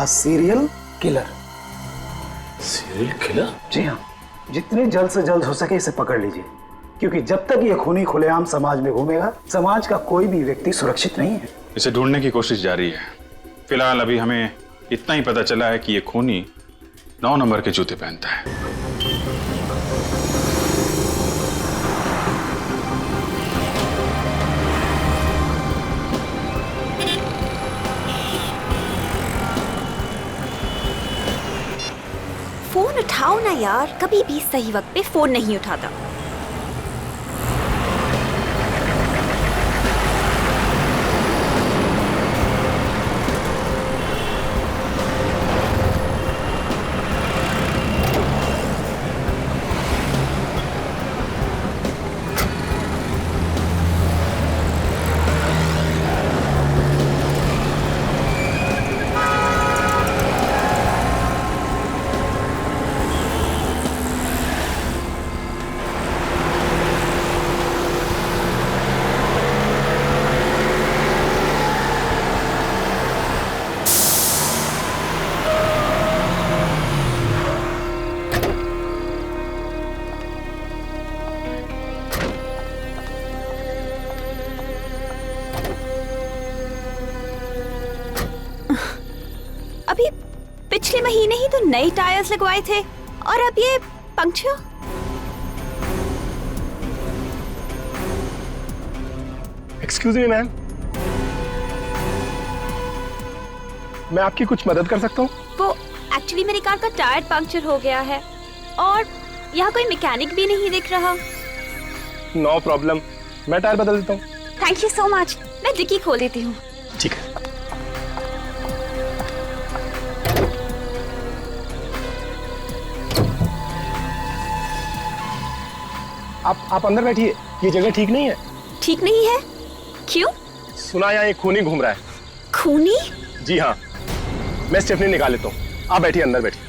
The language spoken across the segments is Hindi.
Serial killer. Serial killer? जी हाँ, जितने जल्द से जल्द हो सके इसे पकड़ लीजिए, क्योंकि जब तक ये खूनी खुलेआम समाज में घूमेगा, समाज का कोई भी व्यक्ति सुरक्षित नहीं है। इसे ढूंढने की कोशिश जारी है। फिलहाल अभी हमें इतना ही पता चला है कि ये खूनी 9 नंबर के जूते पहनता है। फोन उठाओ ना यार, कभी भी सही वक्त पे फोन नहीं उठाता। अभी पिछले महीने ही तो नए टायर्स लगवाए थे और अब ये पंक्चर। एक्सक्यूज मी मैम, मैं आपकी कुछ मदद कर सकता हूँ? वो एक्चुअली मेरी कार का टायर पंक्चर हो गया है और यहाँ कोई मैकेनिक भी नहीं दिख रहा। नो प्रॉब्लम, मैं टायर बदल देता हूँ। Thank you so much. मैं डिक्की खोल देती हूँ। ठीक है। आप अंदर बैठिए, ये जगह ठीक नहीं है। ठीक नहीं है? क्यों? सुना यहाँ एक खूनी घूम रहा है। खूनी? जी हाँ, मैं स्टेफनी निकाल लेता हूँ। आप बैठिए, अंदर बैठिए।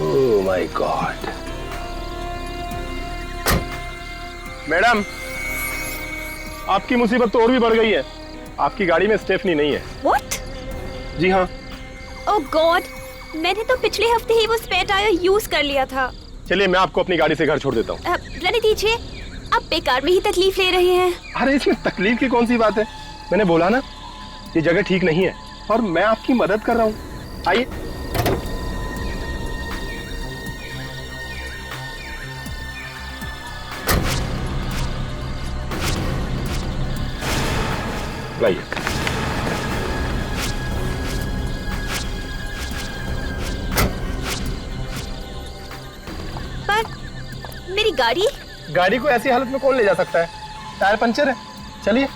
ओह माय गॉड। मैडम, आपकी मुसीबत तो और भी बढ़ गई है। आपकी गाड़ी में स्टेफनी नहीं है। What? जी हाँ। ओह गॉड, मैंने तो पिछले हफ्ते ही वो स्पेयर टायर यूज कर लिया था। चलिए, मैं आपको अपनी गाड़ी से घर छोड़ देता हूँ। रहने दीजिए, आप बेकार में ही तकलीफ ले रहे हैं। अरे इसमें तकलीफ की कौन सी बात है? मैंने बोला ना, ये जगह ठीक नहीं है और मैं आपकी मदद कर रहा हूँ। आइए। लाइए। पर मेरी गाड़ी? गाड़ी को ऐसी हालत में कौन ले जा सकता है? टायर पंचर है। चलिए।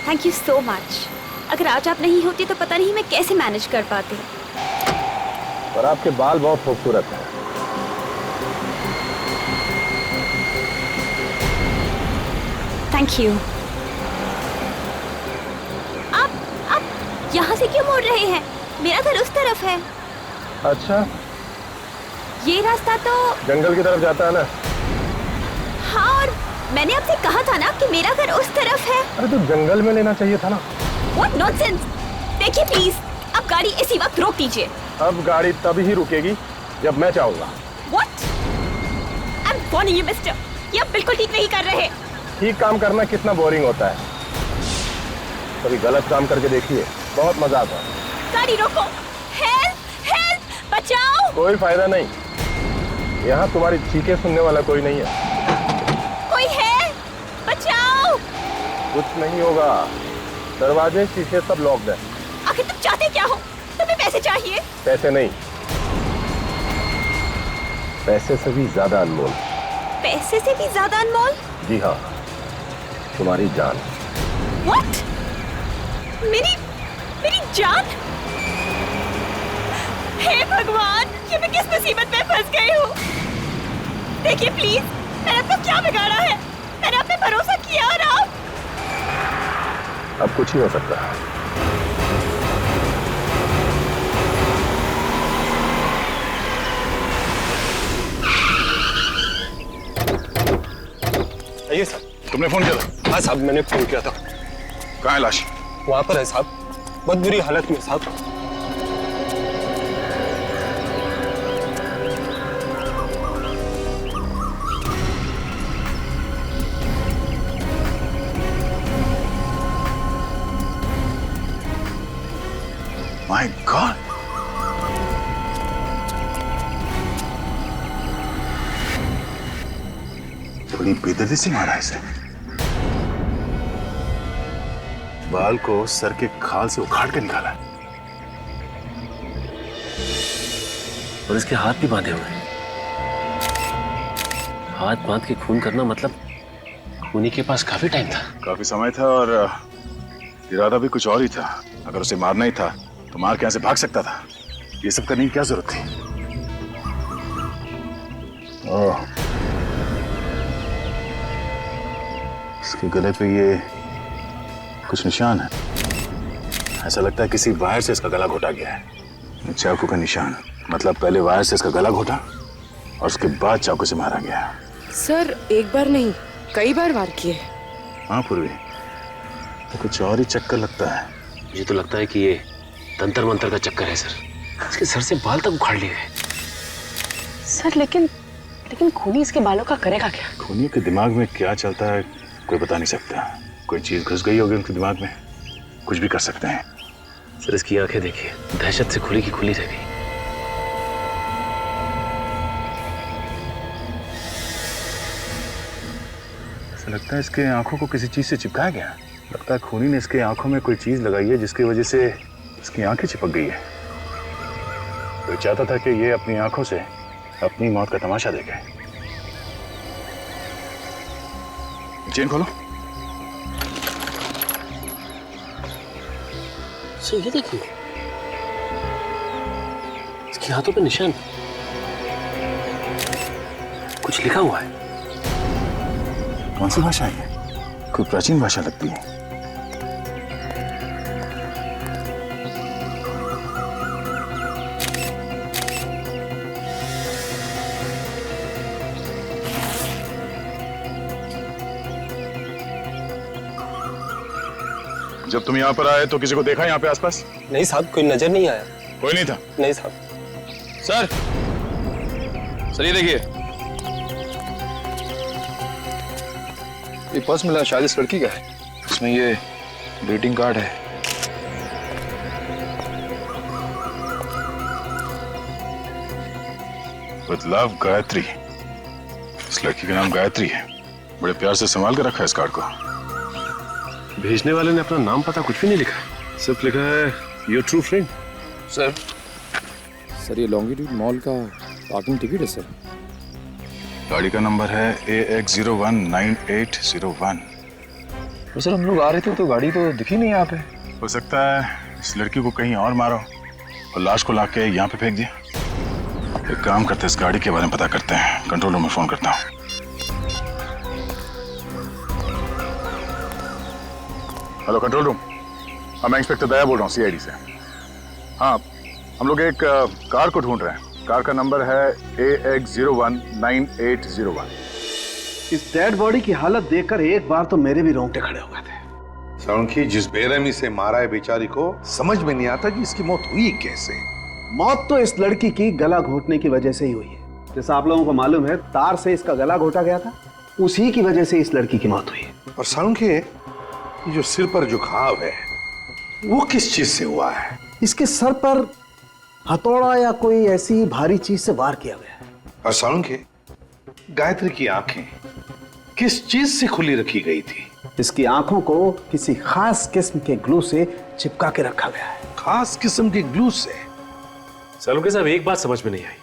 Thank you so much. अगर आज आप नहीं होती तो पता नहीं मैं कैसे मैनेज कर पाती। पर आपके बाल बहुत खूबसूरत हैं। Thank you. आप यहाँ से क्यों मुड़ रहे हैं? मेरा घर उस तरफ है। अच्छा, ये रास्ता तो जंगल की तरफ जाता है ना? हाँ, और मैंने आपसे कहा था ना कि मेरा घर उस तरफ है। अरे तो जंगल में लेना चाहिए था ना। What nonsense! देखिए प्लीज, आप गाड़ी इसी वक्त रोक दीजिए। अब गाड़ी तभी ही रुकेगी जब मैं चाहूंगा। What? I'm warning you, mister. ये आप बिल्कुल ठीक नहीं कर रहे। ठीक काम करना कितना बोरिंग होता है। कभी गलत काम करके देखिए, बहुत मजा आता है। गाड़ी रोको। हेल्प! हेल्प! बचाओ! कोई फायदा नहीं, यहाँ तुम्हारी चीखें सुनने वाला कोई नहीं है। कोई है? बचाओ! कुछ नहीं होगा, दरवाजे शीशे सब लॉक्ड है। आखिर तुम चाहते क्या हो? तुम्हें पैसे चाहिए? पैसे नहीं, पैसे से भी ज्यादा अनमोल। पैसे से भी ज्यादा अनमोल? जी हाँ, तुम्हारी जान। What? मेरी मेरी जान? हे भगवान, ये मैं किस मुसीबत में फंस गई हूँ? देखिए प्लीज, मैंने आपको क्या बिगाड़ा है? मैंने आप पे भरोसा किया और आप अब कुछ ही हो सकता है। आइए साहब। तुमने फोन किया था? हाँ साहब, मैंने फोन किया था। कहाँ है लाश? वहां पर है साहब, बहुत बुरी हालत में साहब। माय गॉड, बड़ी बेदर्दी से मारा इसे। बाल को सर के खाल से उखाड़ के निकाला और इसके हाथ भी बांधे हुए हैं। हाथ बांध के खून करना मतलब खूनी के पास काफी टाइम था। काफी समय था और इरादा भी कुछ और ही था। अगर उसे मारना ही था तो मार के यहाँ से भाग सकता था। ये सब करने की क्या जरूरत थी? ओह, इसके गले पे ये कुछ निशान है। ऐसा लगता है किसी वायर से इसका गला घोटा गया है। चाकू का निशान, मतलब पहले वायर से इसका गला घोटा और उसके बाद चाकू से मारा गया। सर एक बार नहीं, कई बार वार किए। हाँ पूर्वी, तो कुछ और ही चक्कर लगता है। मुझे तो लगता है कि ये तंत्र मंत्र का चक्कर है सर। इसके सर से बाल तक उखाड़ लिए गए। सर लेकिन खूनी इसके बालों का करेगा क्या? खूनी के दिमाग में क्या चलता है कोई बता नहीं सकता। कोई चीज घुस गई होगी उनके दिमाग में, कुछ भी कर सकते हैं। सर इसकी आंखें देखिए, दहशत से खुली की खुली रह गई। ऐसा लगता है इसके आंखों को किसी चीज से चिपकाया गया। लगता है खूनी ने इसके आंखों में कोई चीज लगाई है जिसकी वजह से इसकी आंखें चिपक गई है। कोई चाहता था कि ये अपनी आंखों से अपनी मौत का तमाशा देखे। चेन खोलो। सर ये देखिए, इसके हाथों पे निशान, कुछ लिखा हुआ है। कौन सी भाषा है? कोई प्राचीन भाषा लगती है। जब तुम यहाँ पर आए तो किसी को देखा यहाँ पे आसपास? नहीं साहब, कोई नजर नहीं आया। कोई नहीं था? नहीं साहब। सर ये देखिए, ये पर्स मिला, शायद इस लड़की का है। इसमें ये ग्रीटिंग कार्ड है। With love Gayatri. इस लड़की का नाम गायत्री है। बड़े प्यार से संभाल कर रखा है इस कार्ड को। भेजने वाले ने अपना नाम पता कुछ भी नहीं लिखा, सिर्फ लिखा है योर ट्रू फ्रेंड। सर ये लॉन्गिट्यूड मॉल का पार्किंग टिकट है सर। गाड़ी का नंबर है AX019801। तो सर हम लोग आ रहे थे तो गाड़ी तो दिखी नहीं यहाँ पे। हो सकता है इस लड़की को कहीं और मारो और लाश को लाके यहाँ पे फेंक दिया। एक काम करते हैं, इस गाड़ी के बारे में पता करते हैं। कंट्रोल रूम में फोन करता हूँ। हेलो कंट्रोल रूम, हाँ मैं इंस्पेक्टर दया बोल रहा हूँ CID से। हाँ हम लोग एक कार को ढूंढ रहे हैं। कार का नंबर है AX019801। इस डेड बॉडी की हालत देखकर एक बार तो मेरे भी रोंगटे खड़े हो गए थे। सालुंखी जिस बेरहमी से मारा है बेचारी को, समझ में नहीं आता कि इसकी मौत हुई कैसे। मौत तो इस लड़की की गला घोटने की वजह से ही हुई है। जैसा आप लोगों को मालूम है, तार से इसका गला घोटा गया था, उसी की वजह से इस लड़की की मौत हुई है। और सालुंखी, ये जो सिर पर जो घाव है वो किस चीज से हुआ है? इसके सर पर हथौड़ा या कोई ऐसी भारी चीज से वार किया गया है। और सालुंखी, गायत्री की आंखें किस चीज से खुली रखी गई थी? इसकी आंखों को किसी खास किस्म के ग्लू से चिपका के रखा गया है। खास किस्म के ग्लू से? सालुंखे साहब, एक बात समझ में नहीं आई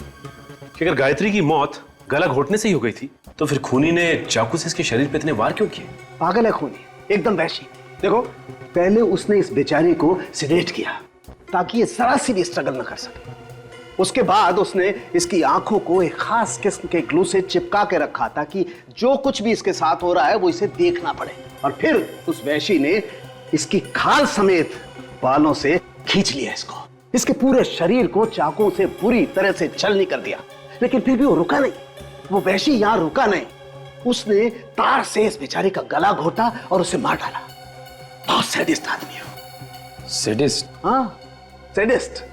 कि अगर गायत्री की मौत गला घोटने से ही हो गई थी तो फिर खूनी ने चाकू से इसके शरीर पे इतने वार क्यों किए? पागल है खूनी, एकदम वैशी। देखो, पहले उसने इस बेचारे को सिडेट किया ताकि ये जरा सी भी स्ट्रगल न कर सके। उसके बाद उसने इसकी आंखों को एक खास किस्म के ग्लू से चिपका के रखा ताकि जो कुछ भी इसके साथ हो रहा है वो इसे देखना पड़े। और फिर उस वैशी ने इसकी खाल समेत बालों से खींच लिया इसको, इसके पूरे शरीर को चाकू से बुरी तरह से छलनी कर दिया। लेकिन फिर भी वो रुका नहीं, वो वैशी यहां रुका नहीं। उसने तार से इस बेचारे का गला घोटा और उसे मार डाला। बहुत सैडिस्ट आदमी है। सैडिस्ट? हाँ, सैडिस्ट।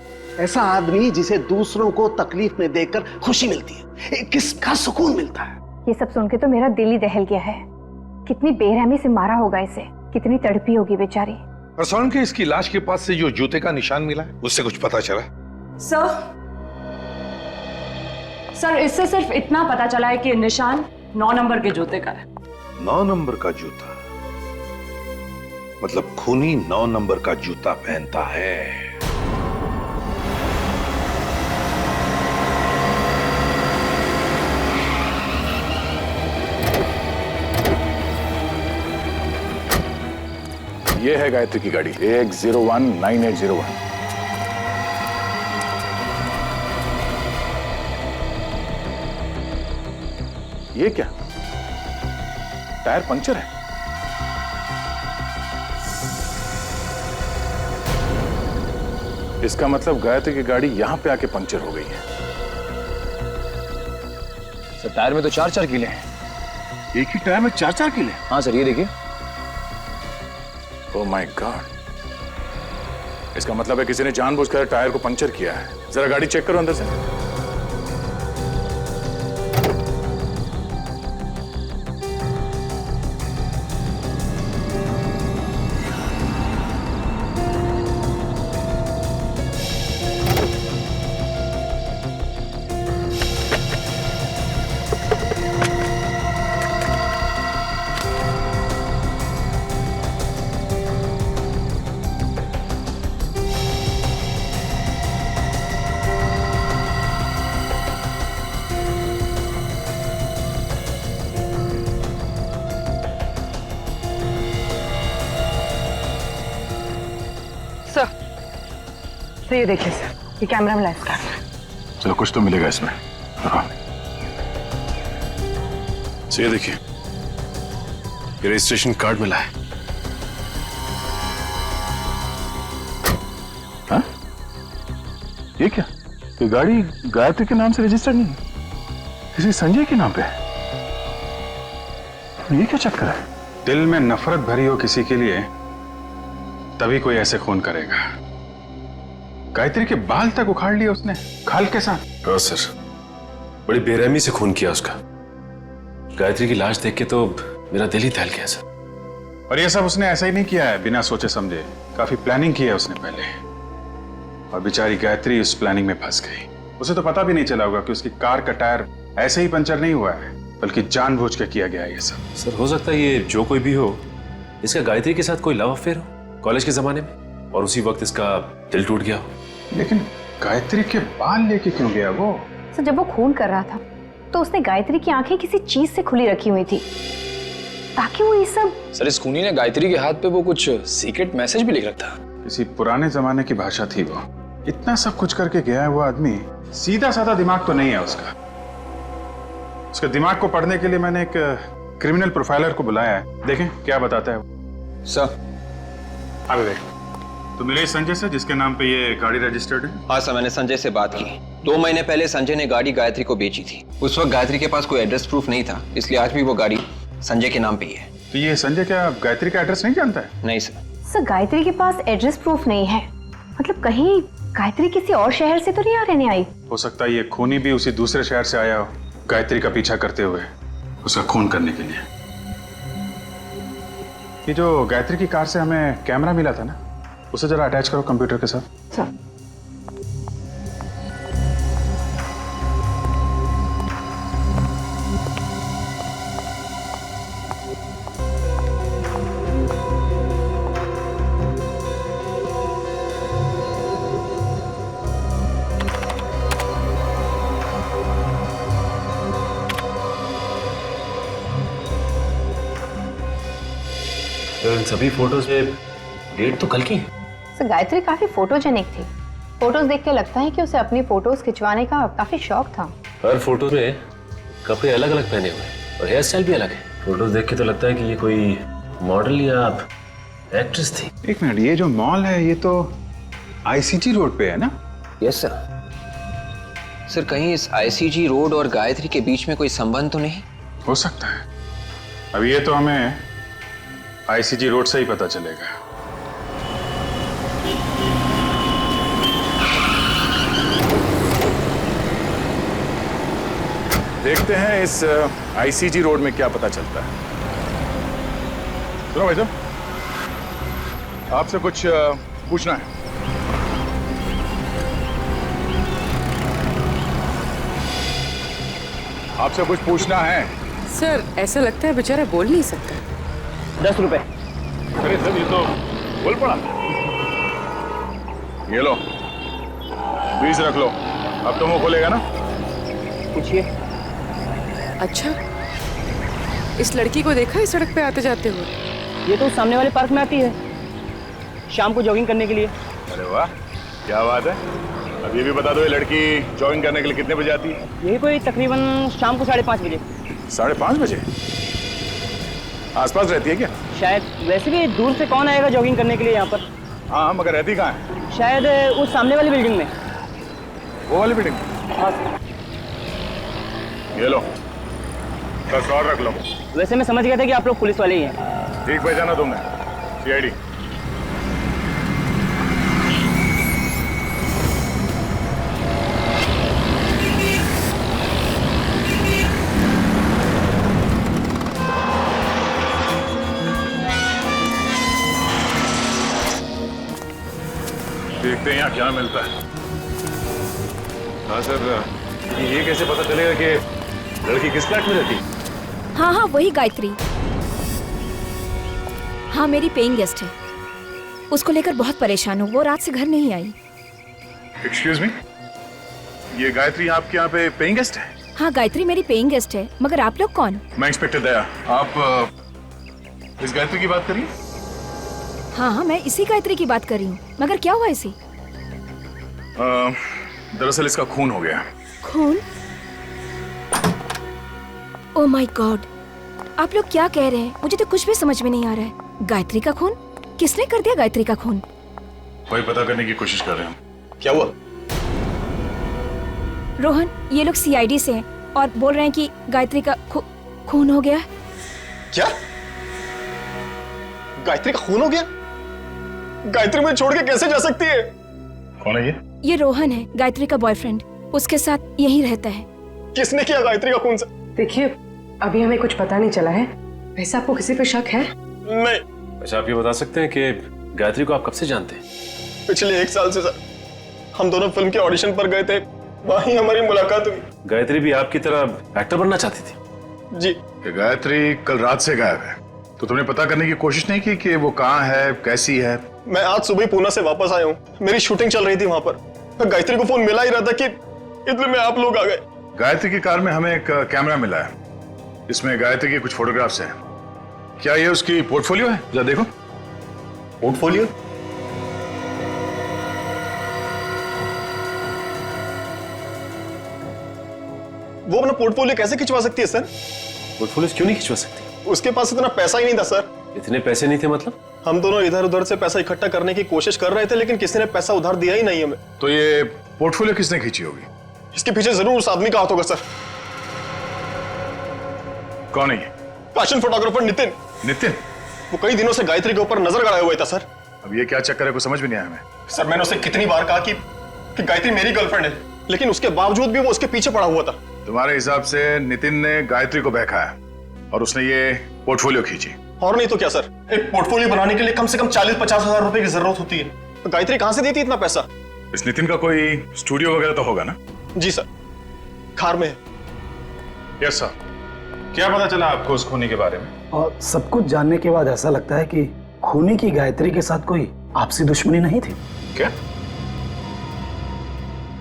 ऐसा आदमी जिसे दूसरों को तकलीफ में देखकर खुशी मिलती है, एक किसका सुकून मिलता है। ये सब सुन के तो मेरा दिल ही दहल गया है। कितनी बेरहमी से मारा होगा इसे, कितनी तड़पी होगी बेचारी। और सुन के इसकी लाश के पास से जो जूते का निशान मिला है उससे कुछ पता चला? सर इससे सिर्फ इतना पता चला है कि निशान 9 नंबर के जूते का है। 9 नंबर का जूता? मतलब खूनी 9 नंबर का जूता पहनता है। ये है गायत्री की गाड़ी 1019801। ये क्या, टायर पंक्चर है? इसका मतलब गायत्री की गाड़ी यहां पे आके पंक्चर हो गई है। सर टायर में तो 4-4 कीले हैं। एक ही टायर में 4-4 कीले? हाँ सर, ये देखिए। ओह माय गॉड, इसका मतलब है किसी ने जानबूझकर टायर को पंक्चर किया है। जरा गाड़ी चेक करो अंदर से। तो ये देखिए सर, ये कैमरा मिला इसका। चलो कुछ तो मिलेगा इसमें। हाँ। ये देखिए, ये रजिस्ट्रेशन कार्ड मिला है। हाँ? ये क्या, ये गाड़ी गायत्री के नाम से रजिस्टर्ड नहीं है, किसी संजय के नाम पे है। ये क्या चक्कर है? दिल में नफरत भरी हो किसी के लिए तभी कोई ऐसे खून करेगा। गायत्री के बाल तक उखाड़ लिए उसने, खाल के साथ। हाँ सर, बड़ी बेरहमी से खून किया उसका। गायत्री की लाश देख के तो मेरा दिल ही दहल गया सर। और ये सब उसने ऐसा ही नहीं किया है बिना सोचे समझे, काफी प्लानिंग की है उसने पहले। और बेचारी गायत्री उस प्लानिंग में फंस गई। उसे तो पता भी नहीं चला होगा कि उसकी कार का टायर ऐसे ही पंचर नहीं हुआ है, बल्कि जानबूझ के किया गया है ये सब। सर हो सकता है ये जो कोई भी हो, इसका गायत्री के साथ कोई लव अफेयर हो कॉलेज के जमाने में, और उसी वक्त इसका दिल टूट गया हो। लेकिन गायत्री के बाल लेके क्यों गया वो? सर जब वो खून कर रहा था तो उसने गायत्री की आंखें किसी चीज से खुली रखी हुई थी ताकि वो ये सब। सर इस खूनी ने गायत्री के हाथ पे वो कुछ सीक्रेट मैसेज भी लिख रखा था। किसी पुराने जमाने की भाषा थी वो। इतना सब कुछ करके गया है वो आदमी, सीधा साधा दिमाग तो नहीं है उसका। उसके दिमाग को पढ़ने के लिए मैंने एक क्रिमिनल प्रोफाइलर को बुलाया है, देखें क्या बताता है वो। सर अबे देख, तो मिले संजय से जिसके नाम पे ये गाड़ी रजिस्टर्ड है? हाँ सर, मैंने संजय से बात की। 2 महीने पहले संजय ने गाड़ी गायत्री को बेची थी। उस वक्त गायत्री के पास कोई एड्रेस प्रूफ नहीं था, इसलिए आज भी वो गाड़ी संजय के नाम पे ही है। तो ये संजय क्या गायत्री का एड्रेस नहीं जानता है? नहीं सर। सर गायत्री के पास एड्रेस प्रूफ नहीं है, मतलब कहीं गायत्री किसी और शहर से तो नहीं आ रहने आई? हो सकता है ये खूनी भी उसी दूसरे शहर से आया हो, गायत्री का पीछा करते हुए उसका खून करने के लिए। ये जो गायत्री की कार से हमें कैमरा मिला था ना, उसे जरा अटैच करो कंप्यूटर के साथ। सर इन सभी फोटोज में डेट तो कल की है। सर गायत्री काफी फोटोजेनिक थी। फोटोज देख के लगता है कि उसे अपनी फोटोज खिंचवाने का काफी शौक था। हर फोटो में कपड़े अलग अलग पहने हुए हैं और हेयर स्टाइल भी अलग है। फोटोज देख के तो लगता है कि ये कोई मॉडल या एक्ट्रेस थी। एक मिनट, ये जो मॉल है ये तो आईसीजी रोड पे है ना? Yes sir. सर कहीं इस आईसीजी रोड और गायत्री के बीच में कोई संबंध तो नहीं? हो सकता है। अब ये तो हमें आईसीजी रोड से ही पता चलेगा। देखते हैं इस आईसीजी रोड में क्या पता चलता है। सुनो भाई साहब, आपसे कुछ पूछना है। आपसे कुछ पूछना है। सर ऐसा लगता है बेचारा बोल नहीं सकता। 10 रुपए। अरे सर ये तो बोल पड़ा। ये लो 20 रख लो। अब तो मुंह खोलेगा ना? पूछिए। अच्छा, इस लड़की को देखा है सड़क पे आते जाते हुए? ये तो सामने वाले पार्क में आती है शाम को जॉगिंग करने के लिए। अरे वाह, क्या बात है। अब ये भी बता दो, ये लड़की जॉगिंग करने के लिए कितने बजे आती है? यही कोई तकरीबन शाम को 5:30 बजे। 5:30 बजे? आसपास रहती है क्या? शायद। वैसे भी दूर से कौन आएगा जॉगिंग करने के लिए यहाँ पर? हाँ, मगर रहती कहाँ है? शायद उस सामने वाली बिल्डिंग में। वो वाली बिल्डिंग? हाँ। ये लो 10 और रख लो। वैसे मैं समझ गया था कि आप लोग पुलिस वाले ही हैं। ठीक पहचाना तुमने, सीआईडी। देखते हैं यहाँ क्या मिलता है। हाँ सर, ये कैसे पता चलेगा कि लड़की किस फ्लैट में रहती है? हाँ हाँ वही गायत्री। हाँ मेरी पेइंग गेस्ट है। उसको लेकर बहुत परेशान हूँ, वो रात से घर नहीं आई। एक्सक्यूज मी, ये गायत्री आपके यहाँ पे पेइंग गेस्ट है? हाँ गायत्री मेरी पेइंग गेस्ट है, मगर आप लोग कौन? मैं इंस्पेक्टर दया। आप इस गायत्री की बात करिए। हाँ हाँ मैं इसी गायत्री की बात कर रही हूँ, मगर क्या हुआ इसी? दरअसल इसका खून हो गया। खून? ओह माय गॉड, आप लोग क्या कह रहे हैं? मुझे तो कुछ भी समझ में नहीं आ रहा है। गायत्री का खून? किसने कर दिया गायत्री का खून? वही पता करने की कोशिश कर रहे हैं। क्या हुआ? रोहन, ये लोग सीआईडी से हैं और बोल रहे हैं कि गायत्री का खून हो गया। क्या? गायत्री का खून हो गया? गायत्री मुझे छोड़ के कैसे जा सकती है? कौन है ये? ये रोहन है, गायत्री का बॉयफ्रेंड। उसके साथ यहीं रहता है। किसने किया गायत्री का खून से? देखिए अभी हमें कुछ पता नहीं चला है। वैसे आपको किसी पे शक है? नहीं। अच्छा, आप ये बता सकते हैं कि गायत्री को आप कब से जानते हैं? पिछले 1 साल से सर। हम दोनों फिल्म के ऑडिशन पर गए थे, वहीं हमारी मुलाकात हुई। गायत्री भी आपकी तरह एक्टर बनना चाहती थी? जी। गायत्री कल रात से गायब है, तो तुमने पता करने की कोशिश नहीं की कि वो कहाँ है, कैसी है? मैं आज सुबह पूना से वापस आया हूँ। मेरी शूटिंग चल रही थी वहां पर। गायत्री को फोन मिला ही रहा था कि इतने में आप लोग आ गए। गायत्री की कार में हमें एक कैमरा मिला है, इसमें गायत्री के कुछ फोटोग्राफ्स हैं। क्या ये उसकी पोर्टफोलियो है? जरा देखो। पोर्टफोलियो? वो अपना पोर्टफोलियो कैसे खिंचवा सकती है सर? पोर्टफोलियो क्यों नहीं खिंचवा सकती? उसके पास इतना पैसा ही नहीं था सर। इतने पैसे नहीं थे मतलब? हम दोनों इधर उधर से पैसा इकट्ठा करने की कोशिश कर रहे थे, लेकिन किसी ने पैसा उधार दिया ही नहीं हमें। तो ये पोर्टफोलियो किसने खींची होगी? इसके पीछे जरूर उस आदमी का हाथ होगा सर। कौन है ये? Fashion photographer Nitin. नितिन? वो कई दिनों से गायत्री के ऊपर नजर गड़ाया हुआ था सर। अब ये क्या चक्कर है, कुछ समझ में नहीं आया हमें। सर मैंने उसे कितनी बार कहा कि गायत्री मेरी गर्लफ्रेंड है, लेकिन उसके बावजूद भी वो उसके पीछे पड़ा हुआ था। तुम्हारे हिसाब से नितिन ने गायत्री को बहकाया और उसने ये पोर्टफोलियो खींची? और नहीं तो क्या सर, एक पोर्टफोलियो बनाने के लिए कम से कम 40-50 हजार रुपए की जरूरत होती है। तो गायत्री कहां से देती इतना पैसा? इस नितिन का कोई स्टूडियो वगैरह तो होगा ना? जी सर, खार में है। Yes sir. क्या पता चला आपको उस खूनी के बारे में? और सब कुछ जानने के बाद ऐसा लगता है कि खूनी की गायत्री के साथ कोई आपसी दुश्मनी नहीं थी। क्या?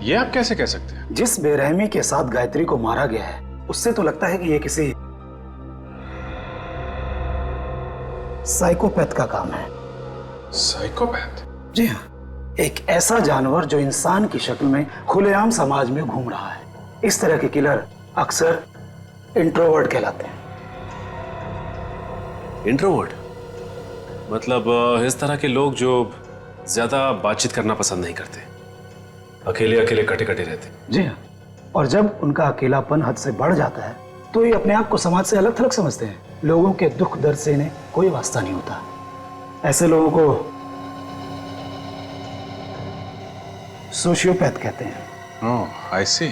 ये आप कैसे कह सकते हैं? जिस बेरहमी के साथ गायत्री को मारा गया है, उससे तो लगता है कि ये किसी साइकोपैथ का काम है। साइकोपैथ? जी हाँ, एक ऐसा जानवर जो इंसान की शक्ल में खुलेआम समाज में घूम रहा है। इस तरह के किलर अक्सर इंट्रोवर्ट कहलाते हैं। इंट्रोवर्ट मतलब इस तरह के लोग जो ज्यादा बातचीत करना पसंद नहीं करते, अकेले अकेले कटे कटे रहते। जी हाँ, और जब उनका अकेलापन हद से बढ़ जाता है तो ये अपने आप को समाज से अलग थलग समझते हैं। लोगों के दुख दर्द से इन्हें कोई वास्ता नहीं होता। ऐसे लोगों को सोशियोपैथ कहते हैं। ओह, आई सी।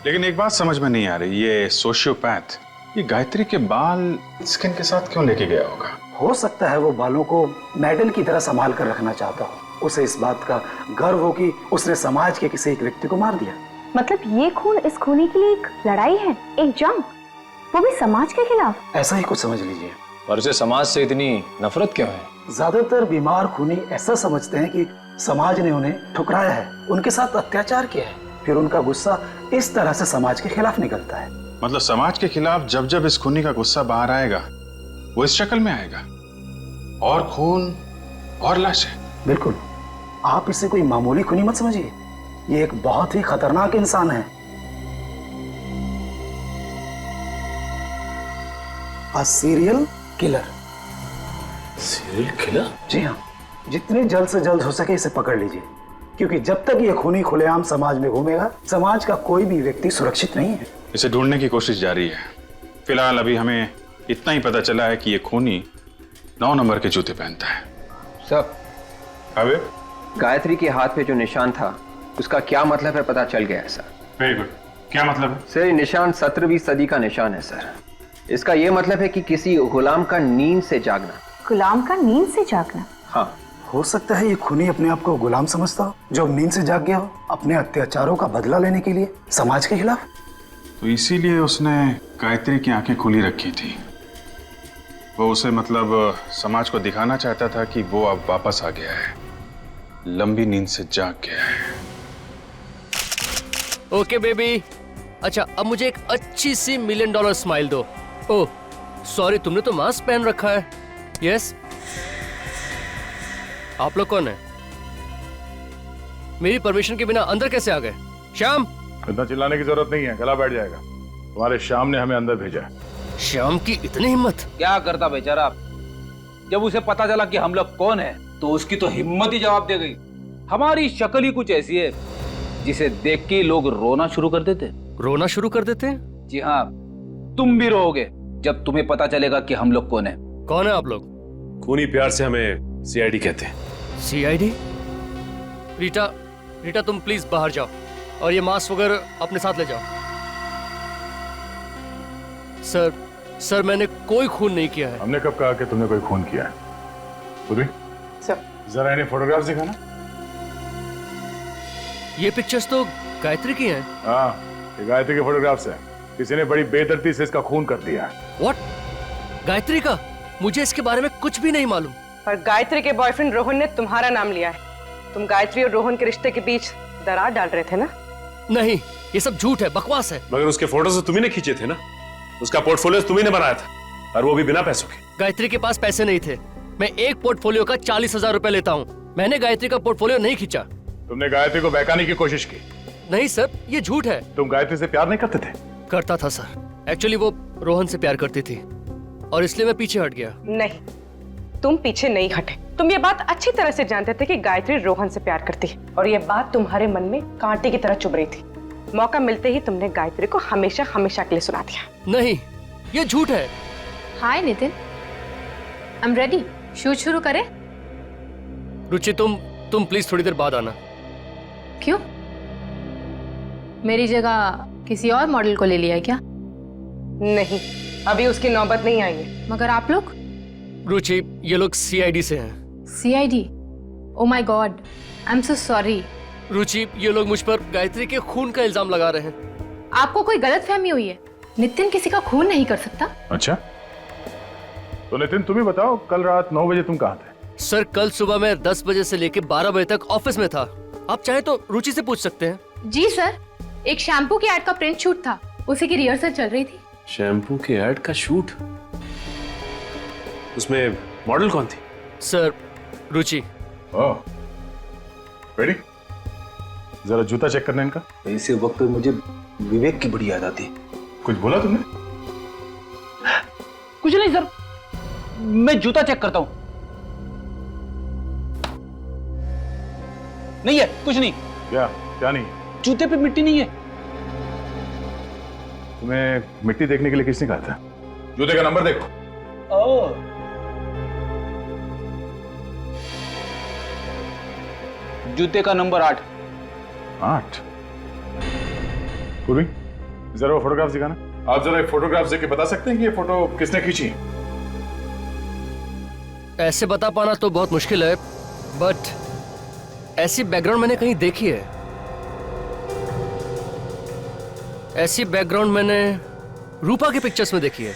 लेकिन एक बात समझ में नहीं आ रही, ये सोशियोपैथ ये गायत्री के बाल स्किन के साथ क्यों लेके गया होगा? हो सकता है वो बालों को मेडल की तरह संभाल कर रखना चाहता हो। उसे इस बात का गर्व हो कि उसने समाज के किसी एक व्यक्ति को मार दिया। मतलब ये खून इस खूनी के लिए एक लड़ाई है, एक जंग, वो भी समाज के खिलाफ। ऐसा ही कुछ समझ लीजिए। और उसे समाज से इतनी नफरत क्यों है? ज्यादातर बीमार खूनी ऐसा समझते हैं कि समाज ने उन्हें ठुकराया है, उनके साथ अत्याचार किया है, फिर उनका गुस्सा इस तरह से समाज के खिलाफ निकलता है। मतलब समाज के खिलाफ जब जब इस खूनी का गुस्सा बाहर आएगा वो इस शक्ल में आएगा, और खून और लाशें। बिल्कुल, आप इसे कोई मामूली खूनी मत समझिए, ये एक बहुत ही खतरनाक इंसान है। A serial killer. Serial killer? जी हाँ, जितने जल्द से जल्द हो सके इसे पकड़ लीजिए, क्योंकि जब तक ये खूनी खुलेआम समाज में घूमेगा समाज का कोई भी व्यक्ति सुरक्षित नहीं है। इसे ढूंढने की कोशिश जारी है। फिलहाल अभी हमें इतना ही पता चला है कि ये खूनी 9 नंबर के जूते पहनता है। सर, अबे गायत्री के हाथ पे जो निशान था उसका क्या मतलब है पता चल गया है सर। Very good. क्या मतलब है? सर, ये निशान 17वीं सदी का निशान है सर। इसका ये मतलब है कि किसी गुलाम का नींद से जागना। गुलाम का नींद से जागना? हाँ। हो सकता है ये खूनी अपने आप को गुलाम समझता हो जो नींद से जाग गया हो अपने अत्याचारों का बदला लेने के लिए समाज के खिलाफ। तो इसीलिए उसने गायत्री की आंखें खुली रखी थी। वो उसे मतलब समाज को दिखाना चाहता था कि वो अब वापस आ गया है, लंबी नींद से जाग गया है। ओके बेबी, अच्छा अब मुझे एक अच्छी सी $1 मिलियन स्माइल दो। ओह सॉरी, तुमने तो मास्क पहन रखा है। यस, आप लोग कौन है? मेरी परमिशन के बिना अंदर कैसे आ गए? श्याम। इतना चिल्लाने की जरूरत नहीं है, गला बैठ जाएगा। तुम्हारे श्याम ने हमें अंदर भेजा है। श्याम की इतनी हिम्मत? क्या करता बेचारा, जब उसे पता चला कि हम लोग कौन है तो उसकी तो हिम्मत ही जवाब दे गई। हमारी शक्ल ही कुछ ऐसी है जिसे देख के लोग रोना शुरू कर देते। रोना शुरू कर देते हैं? जी हाँ, तुम भी रोओगे जब तुम्हें पता चलेगा कि हम लोग कौन है। कौन है आप लोग? खूनी प्यार से हमें सीआईडी कहते हैं। सीआईडी? रीटा तुम प्लीज बाहर जाओ और ये मास्क वगैरह अपने साथ ले जाओ। सर मैंने कोई खून नहीं किया है। हमने कब कहा कि तुमने कोई खून किया है? पूरी सर, जरा इन्हें फोटोग्राफ दिखाना। ये पिक्चर्स तो गायत्री की हैं। हाँ, ये गायत्री के फोटोग्राफ्स हैं। किसी ने बड़ी बेदर्दी से इसका खून कर दिया है। व्हाट? गायत्री का? मुझे इसके बारे में कुछ भी नहीं मालूम। पर गायत्री के बॉयफ्रेंड रोहन ने तुम्हारा नाम लिया है। तुम गायत्री और रोहन के रिश्ते के बीच दरार डाल रहे थे ना? नहीं, ये सब झूठ है, बकवास है। मगर उसके फोटोज तो तुम्ही ने खींचे थे ना, उसका पोर्टफोलियो तुम्ही ने बनाया था, और वो भी बिना पैसों के। गायत्री के पास पैसे नहीं थे। मैं एक पोर्टफोलियो का 40,000 रुपए लेता हूँ। मैंने गायत्री का पोर्टफोलियो नहीं खींचा। तुमने गायत्री को बहकाने की कोशिश की? नहीं सर, ये झूठ है। तुम गायत्री से प्यार नहीं करते थे? करता था सर। एक्चुअली वो रोहन से प्यार करती थी और इसलिए मैं पीछे हट गया। नहीं, तुम पीछे नहीं हटे। तुम ये बात अच्छी तरह से जानते थे कि गायत्री रोहन से प्यार करती है, और ये बात तुम्हारे मन में कांटे की तरह चुभ रही थी। मौका मिलते ही तुमने गायत्री को हमेशा हमेशा के लिए सुना दिया। नहीं, ये झूठ है। Hi Nitin, I am ready. Shoot शुरू करें? रुचि तुम प्लीज थोड़ी देर बाद आना। क्यों? मेरी जगह किसी और मॉडल को ले लिया है क्या? नहीं, अभी उसकी नौबत नहीं आई है। मगर आप लोग? रुचि, ये लोग सीआईडी से हैं। CID? Oh my God, I am so sorry. Ruchi, ये लोग मुझ पर गायत्री के खून का इल्जाम लगा रहे हैं। आपको कोई गलतफहमी हुई है। नितिन किसी का खून नहीं कर सकता। अच्छा, तो नितिन तुम ही बताओ, कल रात 9 बजे तुम कहाँ थे? सर, कल सुबह मैं 10 बजे से लेकर 12 बजे तक ऑफिस में था। आप चाहे तो रुचि से पूछ सकते हैं। जी सर, एक शैम्पू की एड का प्रिंट शूट था, उसी की रिहर्सल चल रही थी। शैम्पू के एड का शूट? उसमें मॉडल कौन थी? सर, रुचि। ओह, रेडी? जरा जूता चेक करना इनका। ऐसे वक्त पे मुझे विवेक की बड़ी याद आती है। कुछ बोला तुमने? कुछ नहीं सर, मैं जूता चेक करता हूं। नहीं है, कुछ नहीं। क्या नहीं? जूते पे मिट्टी नहीं है। तुम्हें मिट्टी देखने के लिए किसने कहा था? जूते का नंबर देखो। ओह, जूते का नंबर 8। 8? पूर्वी, जरा वो फोटोग्राफ दिखाना। आप जरा एक फोटोग्राफ देख के बता सकते हैं कि ये फोटो किसने खींची है? ऐसे बता पाना तो बहुत मुश्किल है, बट ऐसी बैकग्राउंड मैंने कहीं देखी है। ऐसी बैकग्राउंड मैंने रूपा के पिक्चर्स में देखी है।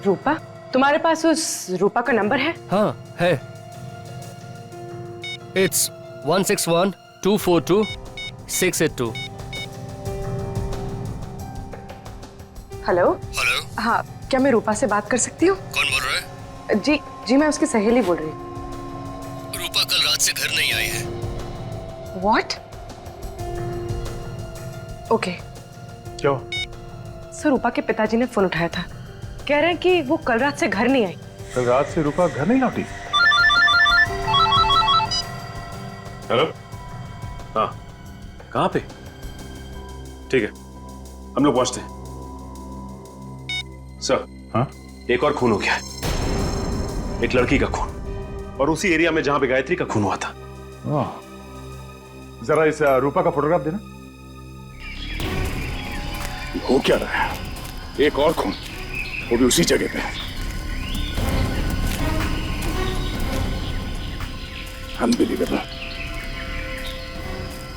रूपा? तुम्हारे पास उस रूपा का नंबर है? हाँ है। It's 161-242-682। हेलो। हाँ, क्या मैं रूपा से बात कर सकती हूँ? कौन बोल रहा है? जी, मैं उसकी सहेली बोल रही हूँ। रूपा कल रात से घर नहीं आई है। What? ओके। क्यों? सर, रूपा के पिताजी ने फोन उठाया था, कह रहे हैं कि वो कल रात से घर नहीं आई। कल रात से रूपा घर नहीं लौटी? हेलो? हाँ, कहाँ पे? ठीक है, हम लोग पहुंचते हैं। सर। हाँ? एक और खून हो गया है, एक लड़की का खून, और उसी एरिया में जहां पे गायत्री का खून हुआ था। जरा इस रूपा का फोटोग्राफ देना। हो क्या रहा है? एक और खून, वो भी उसी जगह पे। अनबिलीवेबल।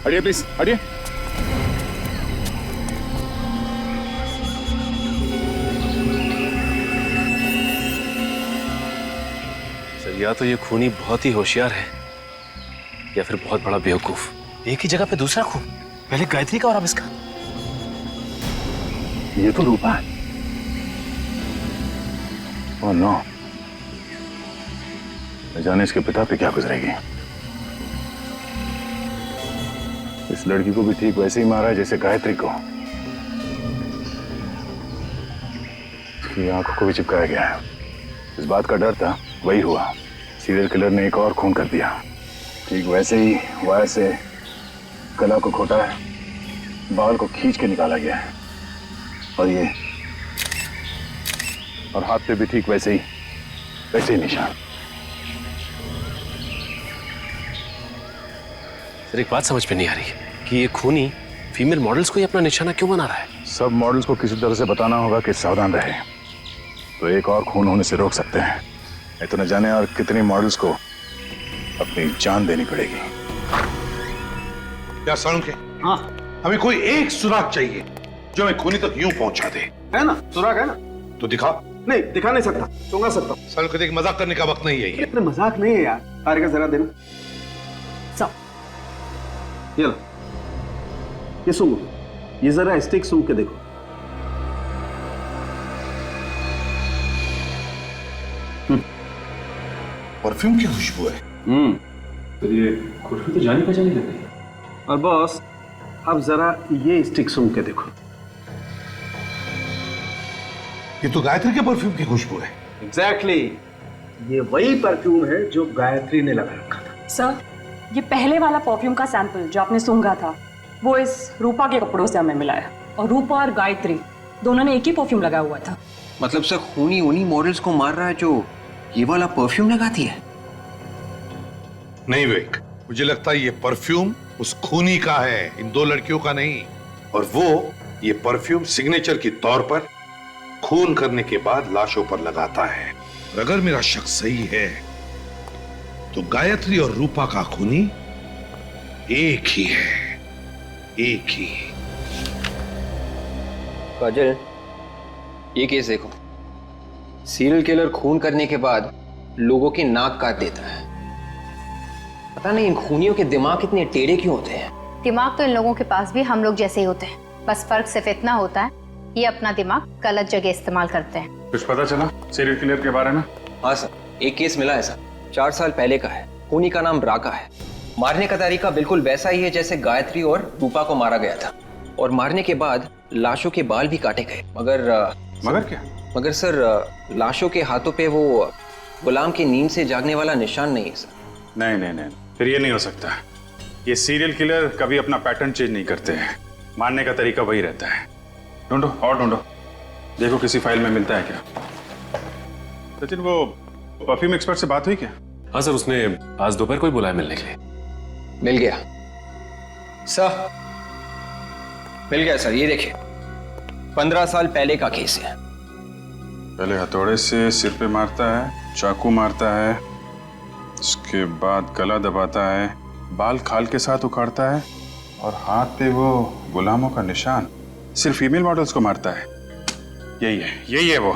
हटिए प्लीज, हटिए। सर, या तो ये खूनी बहुत ही होशियार है या फिर बहुत बड़ा बेवकूफ। एक ही जगह पे दूसरा खून, पहले गायत्री का और अब इसका। ये तो रूपा है। ओह नो, न जाने इसके पिता पे क्या गुजरेगी। इस लड़की को भी ठीक वैसे ही मारा है जैसे गायत्री को। उसकी आंखों को भी चिपकाया गया है। इस बात का डर था, वही हुआ। सीरियल किलर ने एक और खून कर दिया। ठीक वैसे ही वायर से गला को खोटा है, बाल को खींच के निकाला गया है, और हाथ पे भी ठीक वैसे ही निशान। सर, एक बात समझ में नहीं आ रही कि ये खूनी फीमेल मॉडल्स को ही अपना निशाना क्यों बना रहा है? सब मॉडल्स को किसी तरह से बताना होगा कि सावधान रहे, तो एक और खून होने से रोक सकते हैं। नहीं तो न जाने और कितनी मॉडल्स को अपनी जान देनी पड़ेगी। क्या सालुंखे? हाँ, हमें कोई एक सुराग चाहिए जो हमें खूनी तक यूं पहुंचा दे। है ना, सुराग है ना? तो दिखा। नहीं, दिखा नहीं सकता, सुंगा सकता हूँ। सालुंखे, देख, मजाक करने का वक्त नहीं है ये। इतने मजाक नहीं है यार। तारिका जरा देना। ये लो, ये सूंघो, ये जरा स्टिक सूंघ के देखो। परफ्यूम की खुशबू है। तो ये खुशबू तो जानी पहचानी लग रही है। और बॉस, अब जरा ये स्टिक सूंघ के देखो। ये तो गायत्री के परफ्यूम की खुशबू है। एग्जैक्टली, ये वही परफ्यूम है जो गायत्री ने लगा रखा था। सर, ये पहले वाला परफ्यूम का सैंपल जो आपने सूंघा था, वो इस रूपा के कपड़ों से हमें मिला है, और रूपा और गायत्री दोनों ने एक ही परफ्यूम लगाया हुआ था। मतलब सर, खूनी उन्हीं मॉडल्स को मार रहा है जो ये वाला परफ्यूम लगाती है? नहीं विवेक, मुझे लगता है ये परफ्यूम उस खूनी का है, इन दो लड़कियों का नहीं। और वो ये परफ्यूम सिग्नेचर के तौर पर खून करने के बाद लाशों पर लगाता है। और अगर मेरा शक सही है तो गायत्री और रूपा का खूनी एक ही है, एक ही। काजल, ये केस देखो। सीरियल किलर खून करने के बाद लोगों की नाक काट देता है। पता नहीं इन खूनियों के दिमाग इतने टेढ़े क्यों होते हैं। दिमाग तो इन लोगों के पास भी हम लोग जैसे ही होते हैं, बस फर्क सिर्फ इतना होता है ये अपना दिमाग गलत जगह इस्तेमाल करते हैं। कुछ पता चला सीरियल किलर के बारे में? हाँ सर, एक केस मिला है सर, 4 साल पहले का है। खूनी का नाम राका है। मारने का तरीका बिल्कुल वैसा ही है जैसे गायत्री और रूपा को मारा गया था, और मारने के बाद लाशों के बाल भी काटे गए। मगर क्या? मगर सर, लाशों के हाथों पे वो गुलाम की नींद से जागने वाला निशान नहीं है सर। नहीं नहीं नहीं, फिर ये नहीं हो सकता। ये सीरियल किलर कभी अपना पैटर्न चेंज नहीं करते हैं, मारने का तरीका वही रहता है। ढूंढो और ढूंढो, देखो किसी फाइल में मिलता है क्या। सचिन, वो परफ्यूम एक्सपर्ट से बात हुई क्या? हाँ सर, उसने आज दोपहर को ही बुलाया मिलने के लिए। मिल गया सर, मिल गया सर। ये देखिए, 15 साल पहले का केस है। पहले हथौड़े से सिर पे मारता है, चाकू मारता है, उसके बाद गला दबाता है, बाल खाल के साथ उखाड़ता है, और हाथ पे वो गुलामों का निशान। सिर्फ फीमेल मॉडल्स को मारता है। यही है वो।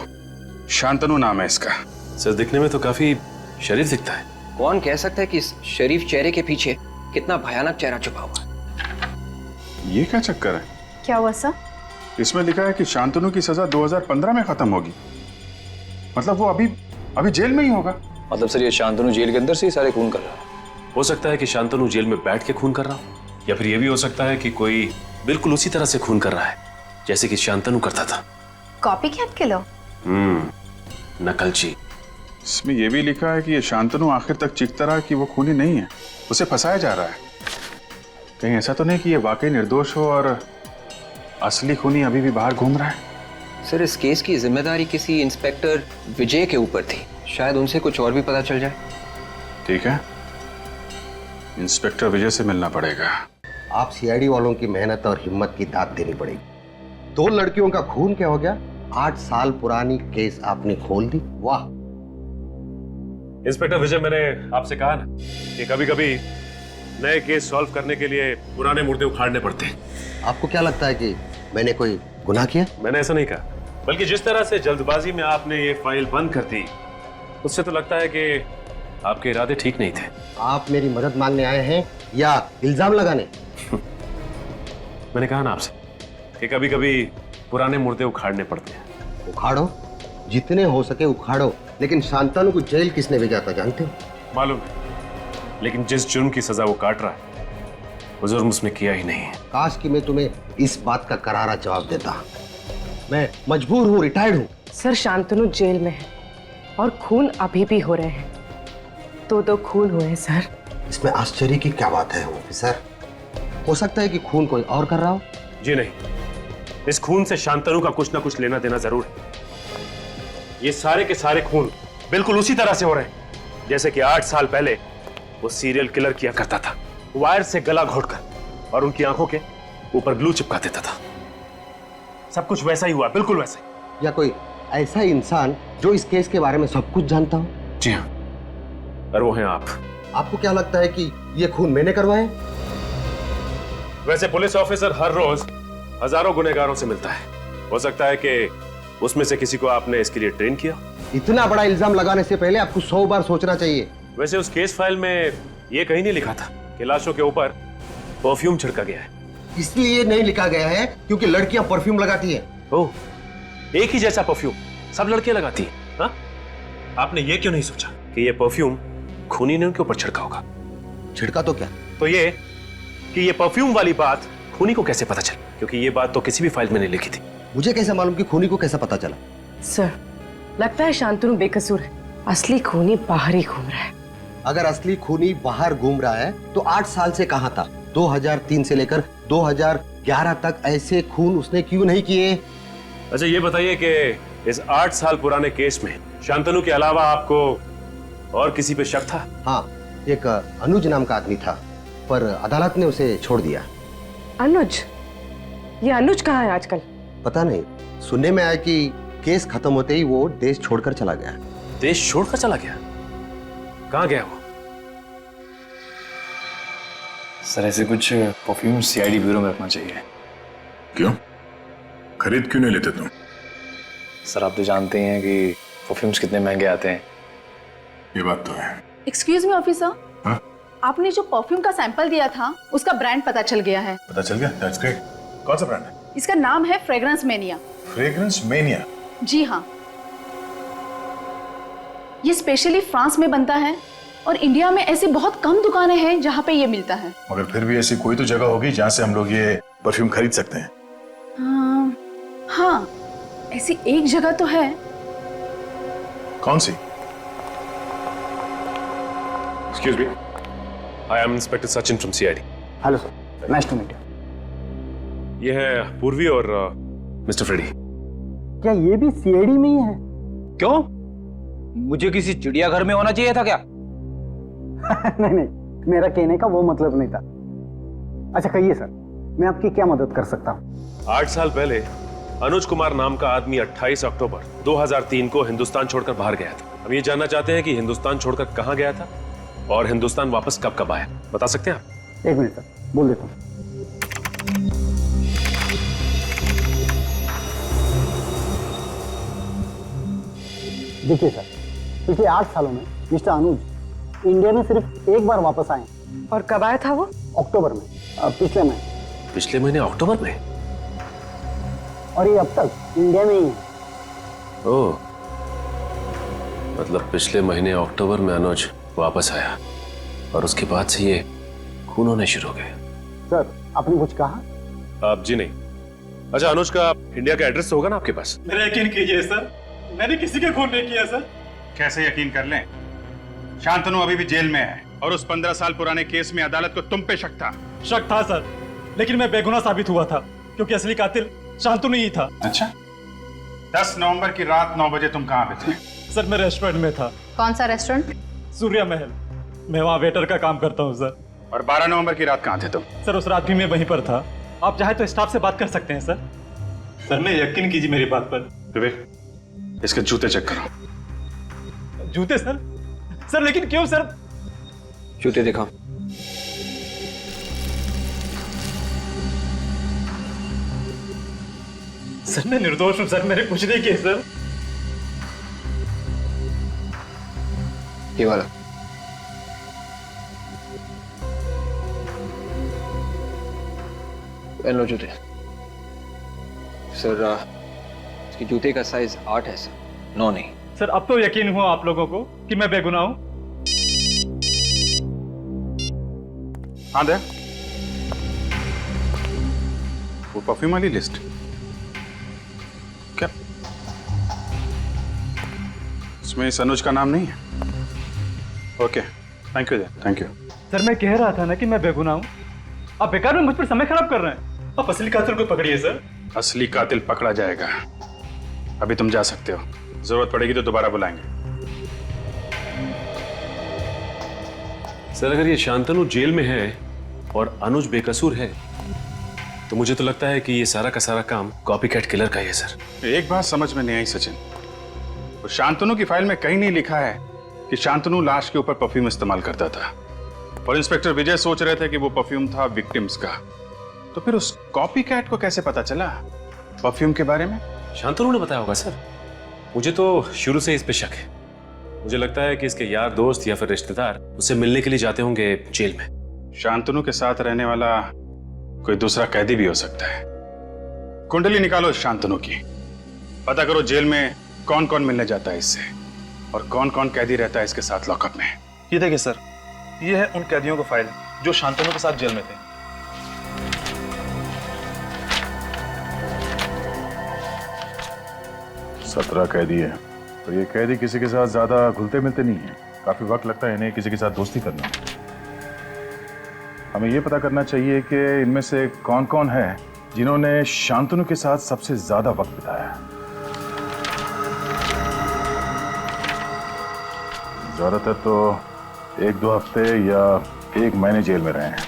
शांतनु नाम है इसका। सर, दिखने में तो काफी शरीफ दिखता है। कौन कह सकता है कि इस शरीफ चेहरे के पीछे कितना भयानक चेहरा छुपा हुआ है? ये क्या चक्कर है? क्या हुआ सर? इसमें लिखा है कि शांतनु की सजा 2015 में खत्म होगी। मतलब वो अभी जेल में ही होगा। मतलब सर, ये शांतनु जेल के अंदर से ही सारे खून कर रहा है? हो सकता है कि शांतनु जेल में बैठ के खून कर रहा हो, या फिर यह भी हो सकता है कि कोई बिल्कुल उसी तरह से खून कर रहा है जैसे कि शांतनु करता था। Copy cat killer? नकलची। इसमें यह भी लिखा है कि ये शांतनु आखिर तक चीखता रहा कि वो खूनी नहीं है, उसे फंसाया जा रहा है। कहीं ऐसा तो नहीं कि ये वाकई निर्दोष हो और असली खूनी अभी भी बाहर घूम रहा है? सर, इस केस की जिम्मेदारी किसी इंस्पेक्टर विजय के ऊपर थी। शायद उनसे कुछ और भी पता चल जाए। ठीक है, इंस्पेक्टर विजय से मिलना पड़ेगा। आप सीआईडी वालों की मेहनत और हिम्मत की दाद देनी पड़ेगी। 2 लड़कियों का खून क्या हो गया? 8 साल पुरानी केस आपने खोल दी। वाह इंस्पेक्टर विजय, मैंने आपसे कहा ना कि कभी कभी नए केस सॉल्व करने के लिए पुराने मुर्दे उखाड़ने पड़ते हैं। आपको क्या लगता है कि मैंने कोई गुनाह किया? मैंने ऐसा नहीं कहा, बल्कि जिस तरह से जल्दबाजी में आपने ये फाइल बंद कर दी, उससे तो लगता है कि आपके इरादे ठीक नहीं थे। आप मेरी मदद मांगने आए हैं या इल्जाम लगाने? मैंने कहा ना आपसे कि कभी कभी पुराने मुर्दे उखाड़ने पड़ते हैं। उखाड़ो, जितने हो सके उखाड़ो, लेकिन शांतनु को जेल किसने भेजा था जानते हो? मालूम है, लेकिन जिस जुर्म की सजा वो काट रहा है वो जुर्म उसने किया ही नहीं है। काश कि मैं तुम्हें इस बात का करारा जवाब देता। मैं मजबूर हूँ, रिटायर्ड हूँ। सर, शांतनु जेल में है और खून अभी भी हो रहे हैं। 2 खून हुए हैं सर। इसमें आश्चर्य की क्या बात है ऑफिसर? हो सकता है कि खून कोई और कर रहा हो। जी नहीं, इस खून से शांतनु का कुछ ना कुछ लेना देना जरूर है। ये सारे के सारे खून बिल्कुल उसी तरह से हो रहे हैं जैसे कि 8 साल पहले वो सीरियल किलर किया करता था, वायर से गला घोटकर और उनकी आंखों के ऊपर ग्लू चिपका देता था। सब कुछ वैसा ही हुआ, बिल्कुल वैसा ही। या कोई ऐसा इंसान जो इस केस के बारे में सब कुछ जानता हो? जी हाँ, और वो हैं आप। आपको क्या लगता है कि ये खून मैंने करवाए? वैसे पुलिस ऑफिसर हर रोज हजारों गुनहगारों से मिलता है। हो सकता है कि उसमें से किसी को आपने इसके लिए ट्रेन किया। इतना बड़ा इल्जाम लगाने से पहले आपको 100 बार सोचना चाहिए। वैसे उस केस फाइल में ये कहीं नहीं लिखा था कि लाशों के ऊपर परफ्यूम छिड़का गया है। इसलिए नहीं लिखा गया है क्योंकि लड़कियां परफ्यूम लगाती हैं। ओह, एक ही जैसा परफ्यूम सब लड़कियां लगाती हैं। हाँ? आपने ये क्यों नहीं सोचा कि ये परफ्यूम खूनी ने उनके ऊपर छिड़का होगा? छिड़का तो क्या? तो ये कि ये परफ्यूम वाली बात खूनी को कैसे पता चली? क्योंकि ये बात तो किसी भी फाइल में नहीं लिखी थी। मुझे कैसे मालूम कि खूनी को कैसा पता चला? सर, लगता है शांतनु बेकसूर है। असली खूनी बाहर ही घूम रहा है। अगर असली खूनी बाहर घूम रहा है तो 8 साल से कहां था? 2003 से लेकर 2011 तक ऐसे खून उसने क्यों नहीं किए? अच्छा, ये बताइए कि इस 8 साल पुराने केस में शांतनु के अलावा आपको और किसी पे शक था? हाँ, एक अनुज नाम का आदमी था, पर अदालत ने उसे छोड़ दिया। अनुज? ये अनुज कहाँ है आजकल? पता नहीं, सुनने में आया कि केस खत्म होते ही वो देश छोड़कर चला गया। देश छोड़कर चला गया? कहाँ गया वो? सर, ऐसे कुछ परफ्यूम सीआईडी ब्यूरो में रखना चाहिए। क्यों? खरीद क्यों नहीं लेते तुम? सर, आप तो जानते हैं कि परफ्यूम्स कितने महंगे आते हैं। ये बात तो है। एक्सक्यूज मी ऑफिसर, हाँ? आपने जो परफ्यूम का सैंपल दिया था उसका ब्रांड पता चल गया है। पता चल गया? That's great. कौन सा ब्रांड है? इसका नाम है फ्रेग्रेंस मेनिया। Fragrance Mania? जी हाँ, ये स्पेशली फ्रांस में बनता है और इंडिया में ऐसी बहुत कम दुकानें हैं जहाँ पे ये मिलता है। मगर फिर भी ऐसी कोई तो जगह होगी जहां से हम लोग ये परफ्यूम खरीद सकते हैं। हाँ, ऐसी एक जगह तो है। कौन सी? Excuse me. I am Inspector Sachin from CID. Hello sir, nice to meet you. ये है पूर्वी और मिस्टर फ्रेडी। क्या ये भी सीआईडी में ही है? क्यों? मुझे किसी चिड़ियाघर में होना चाहिए था क्या? नहीं नहीं, मेरा कहने का वो मतलब नहीं था। अच्छा कहिए सर, मैं आपकी क्या मदद कर सकता हूँ? 8 साल पहले अनुज कुमार नाम का आदमी 28 अक्टूबर 2003 को हिंदुस्तान छोड़कर बाहर गया था। हम ये जानना चाहते हैं कि हिंदुस्तान छोड़कर कहाँ गया था और हिंदुस्तान वापस कब कब आया। बता सकते हैं आप? एक मिनट सर, बोल देता हूँ। देखिए सर, पिछले 8 सालों में मिस्टर अनुज इंडिया में सिर्फ एक बार वापस आए। और कब आया था वो? अक्टूबर में, पिछले महीने। पिछले महीने अक्टूबर में? और ये अब तक इंडिया में ही है। ओह, मतलब पिछले महीने अक्टूबर में अनुज वापस आया और उसके बाद से ये खून होने शुरू हो गए। सर आपने कुछ कहा? आप जी नहीं। अच्छा, अनुज का इंडिया का एड्रेस होगा ना आपके पास? मेरा यकीन कीजिए सर, मैंने किसी का खून नहीं किया सर। कैसे यकीन कर लें? शांतनु अभी भी जेल में है और उस 15 साल पुराने केस में अदालत को तुम पे शक था। शक था सर, लेकिन मैं बेगुनाह साबित हुआ था क्योंकि असली कातिल शांतनु ही था। अच्छा, 10 नवंबर की रात 9 बजे तुम कहाँ पे थे? सर मैं रेस्टोरेंट में था। कौन सा रेस्टोरेंट? सूर्या महल। मैं वहाँ वेटर का काम करता हूँ सर। और 12 नवंबर की रात कहाँ थे तुम? सर उस रात भी मैं वहीं पर था। आप चाहे तो स्टाफ से बात कर सकते हैं सर। सर मैं यकीन कीजिए मेरी बात पर। विवेक, इसके जूते चेक करो। जूते सर? सर लेकिन क्यों सर? जूते दिखाओ। सर मैं निर्दोष हूँ सर, मैंने कुछ नहीं किया सर। ये वाला। लो जूते। सर इसके जूते का साइज 8 है सर, 9 नहीं। सर अब तो यकीन हुआ आप लोगों को कि मैं बेगुनाह हूं। हाँ दे वो परफ्यूम वाली लिस्ट। क्या इसमें इस अनुज का नाम नहीं है? Okay, thank you. Thank you sir. मैं कह रहा था ना कि मैं बेगुनाह हूं। आप बेकार में मुझ पर समय खराब कर रहे हैं। आप असली कातिल को पकड़िए सर। असली कातिल पकड़ा जाएगा। अभी तुम जा सकते हो, जरूरत पड़ेगी तो दोबारा बुलाएंगे। सर अगर ये शांतनु जेल में है और अनुज बेकसूर है तो मुझे तो लगता है कि ये सारा का सारा काम कॉपीकैट किलर का ही है सर। एक बात समझ में नहीं आई सचिन, तो शांतनु की फाइल में कहीं नहीं लिखा है कि शांतनु लाश के ऊपर परफ्यूम इस्तेमाल करता था और इंस्पेक्टर विजय सोच रहे थे कि वो परफ्यूम था विक्टिम्स का। तो फिर उस कॉपीकैट को कैसे पता चला परफ्यूम के बारे में? शांतनु ने बताया होगा सर। मुझे तो शुरू से इस पे शक है। मुझे लगता है कि इसके यार दोस्त या फिर रिश्तेदार उससे मिलने के लिए जाते होंगे जेल में। शांतनु के साथ रहने वाला कोई दूसरा कैदी भी हो सकता है। कुंडली निकालो शांतनु की, पता करो जेल में कौन कौन मिलने जाता है इससे और कौन कौन कैदी रहता है इसके साथ लॉकअप में। ये देखिए सर, ये है उन कैदियों का फाइल जो शांतनु के साथ जेल में थे। सत्रह कैदी है और ये कैदी किसी के साथ ज्यादा घुलते मिलते नहीं है। काफी वक्त लगता है इन्हें किसी के साथ दोस्ती करना। हमें ये पता करना चाहिए कि इनमें से कौन कौन है जिन्होंने शांतनु के साथ सबसे ज्यादा वक्त बिताया। ज्यादातर तो 1-2 हफ्ते या 1 महीने जेल में रहे हैं।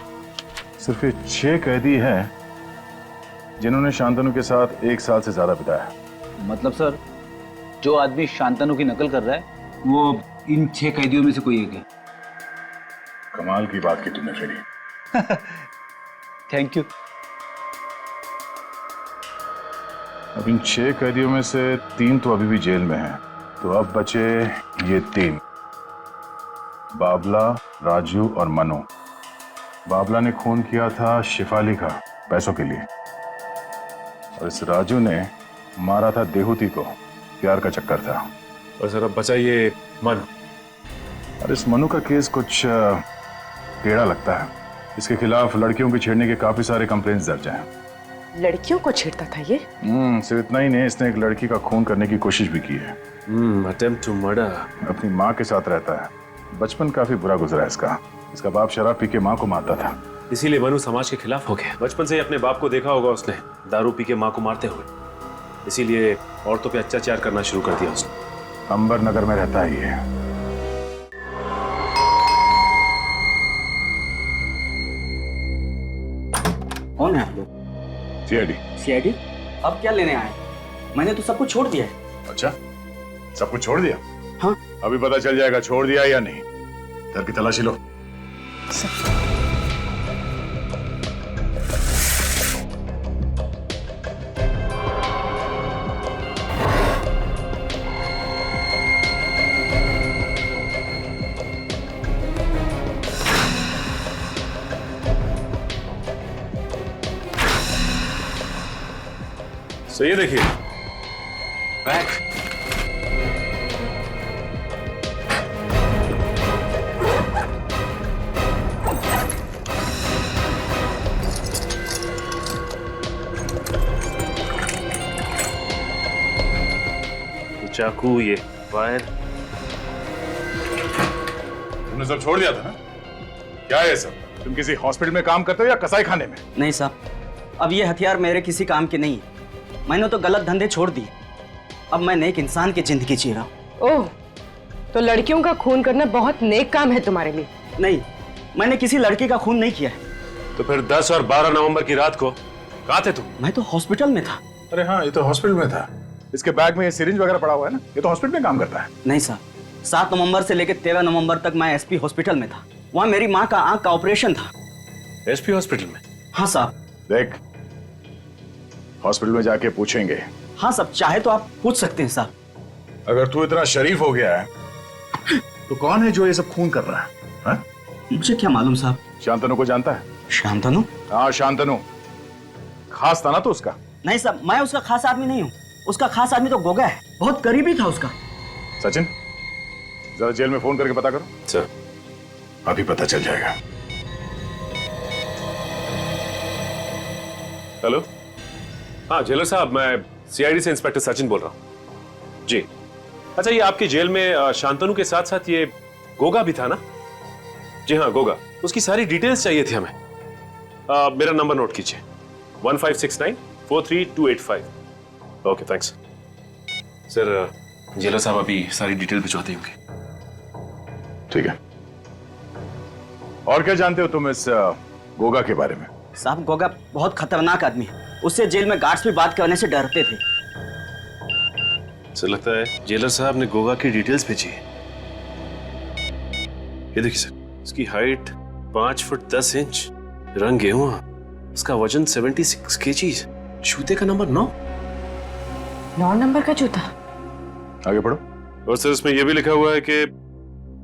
सिर्फ ये 6 कैदी हैं जिन्होंने शांतनु के साथ 1 साल से ज्यादा बिताया। मतलब सर, जो आदमी शांतनु की नकल कर रहा है वो इन 6 कैदियों में से कोई एक है। कमाल की बात की तुमने फेरी। Thank you. अब इन 6 कैदियों में से 3 तो अभी भी जेल में हैं, तो अब बचे ये 3, बाबला, राजू और मनु। बाबला ने खून किया था शिफाली का पैसों के लिए और इस राजू ने मारा था देहूती को, प्यार का चक्कर था। और सर अब बचा ये मनु। और इस मनु का केस कुछ टेढ़ा लगता है। इसके खिलाफ लड़कियों की छेड़ने के काफी सारे कंप्लेंट्स दर्ज हैं। लड़कियों को छेड़ता था ये? सिर्फ इतना ही नहीं, इसने एक लड़की का खून करने की कोशिश भी की है। Attempt to murder. अपनी माँ के साथ रहता है। बचपन काफी बुरा गुजरा है इसका। इसका बाप शराब पी के माँ को मारता था, इसीलिए मनु समाज के खिलाफ हो गया। बचपन से ही अपने बाप को देखा होगा उसने दारू पी के माँ को मारते हुए, इसीलिए औरतों पे अत्याचार करना शुरू कर दिया उसने। अंबर नगर में रहता है ये। कौन है आप लोग? सीआईडी। सीआईडी? अब क्या लेने आए? मैंने तो सब कुछ छोड़ दिया है। अच्छा, सब कुछ छोड़ दिया? हाँ। अभी पता चल जाएगा छोड़ दिया या नहीं। घर की तलाशी लो। तो ये देखिए बैग। चाकू, ये वायर। तुमने सब छोड़ दिया था ना? क्या है ये सब? तुम किसी हॉस्पिटल में काम करते हो या कसाई खाने में? नहीं साहब, अब ये हथियार मेरे किसी काम के नहीं है। मैंने तो गलत धंधे छोड़ दिए। अब मैं नेक इंसान की जिंदगी जी रहा हूँ। ओह, तो लड़कियों का खून करना बहुत नेक काम है तुम्हारे लिए? नहीं, मैंने किसी लड़की का खून नहीं किया है। तो फिर 10 और 12 नवंबर की रात को कहाँ थे तुम? मैं तो हॉस्पिटल में था। अरे हाँ, ये तो हॉस्पिटल में था। इसके बैग में ये सिरिंज वगैरह पड़ा हुआ है ना, ये तो हॉस्पिटल में काम करता है। नहीं साहब, 7 नवंबर से लेकर 13 नवंबर तक मैं एसपी हॉस्पिटल में था। वहाँ मेरी माँ का आंख का ऑपरेशन था। एसपी हॉस्पिटल में? हाँ साहब। देख, हॉस्पिटल में जाके पूछेंगे। हाँ साहब, चाहे तो आप पूछ सकते हैं साहब। अगर तू इतना शरीफ हो गया है तो कौन है जो ये सब खून कर रहा है? हा? मुझे क्या मालूम साहब। शांतनु को जानता है? शांतनु? हाँ, शांतनु। खास था ना तो उसका? नहीं साहब, मैं उसका खास आदमी नहीं हूँ। उसका खास आदमी तो गोगा है, बहुत करीबी था उसका। सचिन, जरा जेल में फोन करके पता करो। सर। अभी पता चल जाएगा। हेलो। हाँ जेलर साहब, मैं सीआईडी से इंस्पेक्टर सचिन बोल रहा हूँ जी। अच्छा, ये आपकी जेल में शांतनु के साथ साथ ये गोगा भी था ना? जी हाँ, गोगा। उसकी सारी डिटेल्स चाहिए थी हमें। मेरा नंबर नोट कीजिए, 1569-43285। Okay, thanks. सर, जेलर साहब अभी सारी डिटेल भिजवाते होंगे। ठीक है। और क्या जानते हो तुम इस गोगा के बारे में? साहब, गोगा बहुत खतरनाक आदमी है। उससे जेल में गार्ड्स भी बात करने से डरते थे। सर, लगता है जेलर साहब ने गोगा की डिटेल्स भेजी है। ये देखिए सर, उसकी हाइट 5 फुट 10 इंच, रंग गेहुआ, उसका वजन 76 kg, जूते का नंबर 9 नंबर का जूता। आगे पढ़ो। और सर, इसमें यह भी लिखा हुआ है कि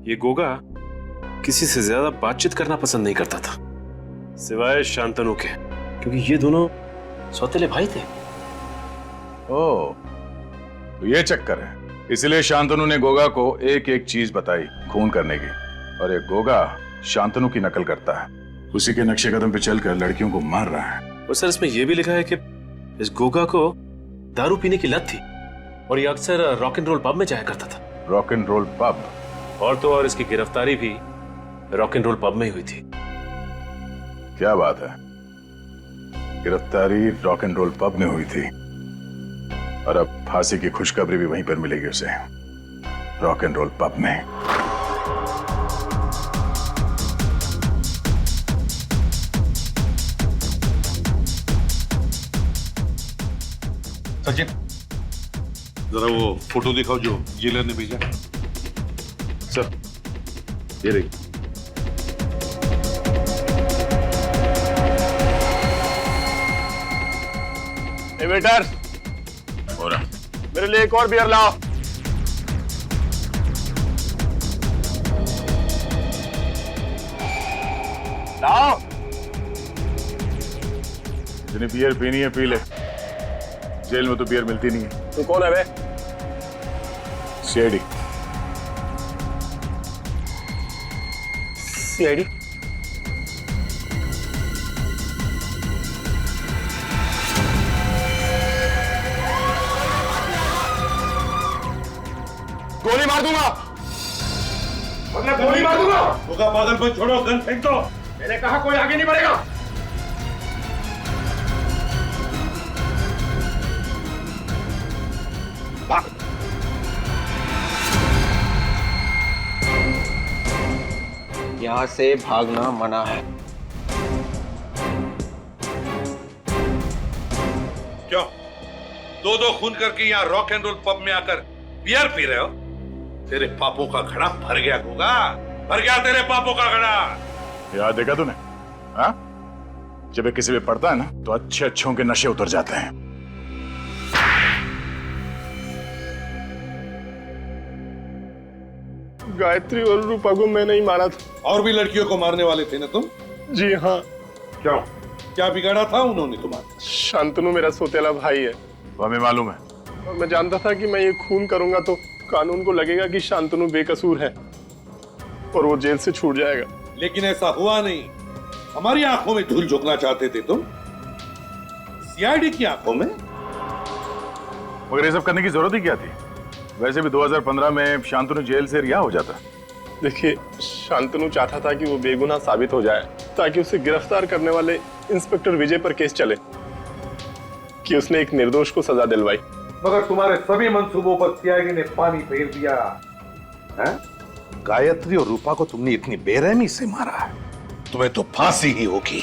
ये गोगा किसी से ज्यादा बातचीत करना पसंद नहीं करता था सिवाय शांतनु के, क्योंकि ये दोनों सौतेले भाई थे। ओह, तो ये चक्कर है। इसलिए शांतनु ने गोगा को एक एक चीज बताई खून करने की, और ये गोगा शांतनु की नकल करता है। उसी के नक्शे कदम पे चलकर लड़कियों को मार रहा है। और सर, इसमें यह भी लिखा है कि इस गोगा को दारू पीने की लत थी और ये अक्सर रॉक एंड रोल पब में जाया करता था। Rock and roll pub? और तो और इसकी गिरफ्तारी भी रॉक एंड रोल पब में ही हुई थी। क्या बात है, गिरफ्तारी रॉक एंड रोल पब में हुई थी, और अब फांसी की खुशखबरी भी वहीं पर मिलेगी उसे, रॉक एंड रोल पब में। सचिन, जरा वो फोटो दिखाओ जो जेलर ने भेजा। सर, ये देखिए। वेटर, मेरे लिए एक और बियर लाओ। लाओ, जितनी बियर पीनी है पी ले। जेल में तो बियर मिलती नहीं है। तू कौन है बे? सीआईडी। सीआईडी? गोली मार दूंगा। मतलब गोली मार दूंगा। होगा पागलपन छोड़ो, गन फेंक दो। मैंने कहा कोई आगे नहीं बढ़ेगा। यहाँ से भागना मना है। क्यों? दो खून करके यहाँ रॉक एंड रोल पब में आकर बियर पी रहे हो? तेरे पापों का घड़ा भर गया होगा। भर गया तेरे पापों का घड़ा। याद देखा तूने? हाँ? जब ये किसी पे पड़ता है ना तो अच्छे अच्छों के नशे उतर जाते हैं। गायत्री और रूपा को मैंने ही मारा था। और भी लड़कियों को मारने वाले थे ना तुम? जी हाँ। क्यों? क्या बिगाड़ा था उन्होंने तुम्हारा? शांतनु मेरा सोतेला भाई है। हमें मालूम है। और मैं जानता था कि मैं ये खून करूंगा तो कानून को लगेगा कि शांतनु बेकसूर है और वो जेल से छूट जाएगा। लेकिन ऐसा हुआ नहीं। हमारी आंखों में धूल झोंकना चाहते थे तुम, सीआईडी की आंखों में। मगर ये सब करने की जरूरत ही क्या थी? वैसे भी 2015 में शांतनु जेल से रिहा हो जाता। देखिए, शांतनु चाहता था कि वो बेगुनाह साबित हो जाए ताकि उसे गिरफ्तार करने वाले इंस्पेक्टर विजय पर केस चले कि उसने एक निर्दोष को सजा दिलवाई। मगर तुम्हारे सभी मंसूबों पर सीआईडी ने पानी फेर दिया है? गायत्री और रूपा को तुमने इतनी बेरहमी से मारा है, तुम्हें तो फांसी ही होगी।